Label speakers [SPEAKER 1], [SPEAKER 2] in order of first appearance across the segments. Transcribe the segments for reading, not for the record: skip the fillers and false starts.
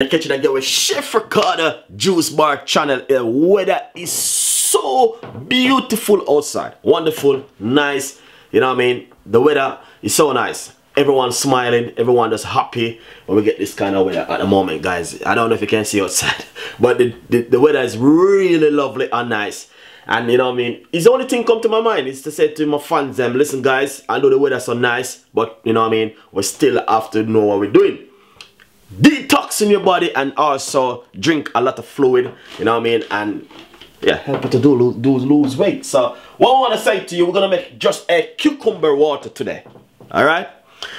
[SPEAKER 1] Catch it again with Chef Ricardo Juice Bar channel. The weather is so beautiful outside. Wonderful, nice. You know what I mean? The weather is so nice. Everyone's smiling, everyone is happy when we get this kind of weather at the moment, guys. I don't know if you can see outside, but the weather is really lovely and nice. And you know what I mean? It's the only thing come to my mind is to say to my fans, them, listen guys, I know the weather's so nice, but you know what I mean? We still have to know what we're doing. Detox in your body and also drink a lot of fluid, you know what I mean? And yeah, help you to lose weight. So what I want to say to you, we're going to make just a cucumber water today. Alright?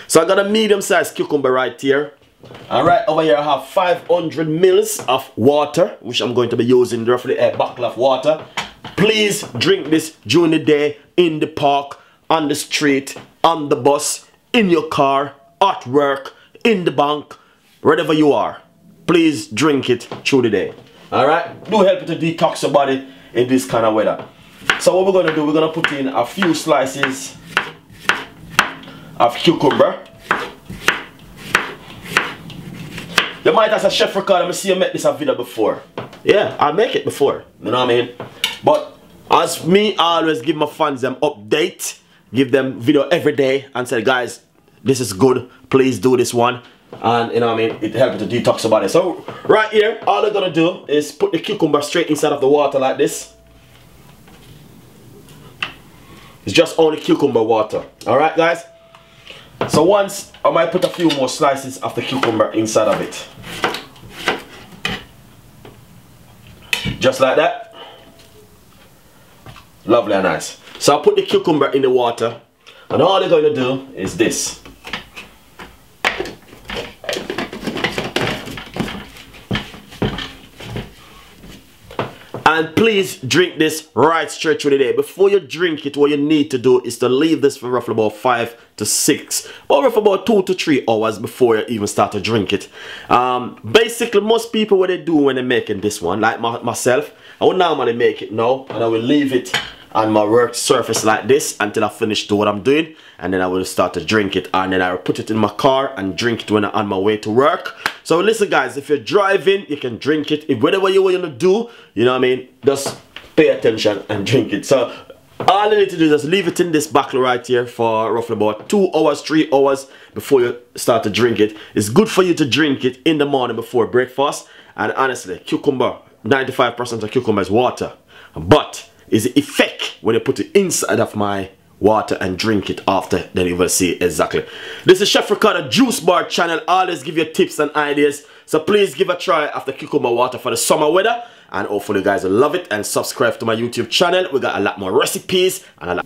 [SPEAKER 1] So I got a medium sized cucumber right here. And right over here I have 500 mils of water, which I'm going to be using roughly a bottle of water. Please drink this during the day, in the park, on the street, on the bus, in your car, at work, in the bank, wherever you are. Please drink it through the day. Alright? Do help you to detox your body in this kind of weather. So what we're going to do, we're going to put in a few slices of cucumber. You might ask a Chef Ricardo, I see you make this a video before. Yeah, I make it before. You know what I mean? But as me, I always give my fans them update, give them video every day and say, guys, this is good, please do this one. And you know what I mean, it helps to detox your body. So right here, all I'm gonna do is put the cucumber straight inside of the water like this. It's just only cucumber water. Alright guys? So once I might put a few more slices of the cucumber inside of it. Just like that. Lovely and nice. So I'll put the cucumber in the water, and all they're going to do is this. And please drink this right straight through the day. Before you drink it, what you need to do is to leave this for roughly about 5 to 6 or roughly about 2 to 3 hours before you even start to drink it. Basically, most people, what they do when they're making this one, like myself, I would normally make it now and I will leave it on my work surface like this until I finish doing what I'm doing, and then I will start to drink it, and then I will put it in my car and drink it when I'm on my way to work. So listen guys, if you're driving, you can drink it. If whatever you want to do, you know what I mean, just pay attention and drink it. So all you need to do is just leave it in this bottle right here for roughly about 2 hours, 3 hours before you start to drink it. It's good for you to drink it in the morning before breakfast. And honestly, cucumber, 95% of cucumber is water, but is the effect when you put it inside of my water and drink it after, then you will see exactly. This is Chef Ricardo Juice Bar channel. I always give you tips and ideas, so please give a try of the cucumber water for the summer weather, and hopefully you guys will love it, and subscribe to my YouTube channel. We got a lot more recipes and a lot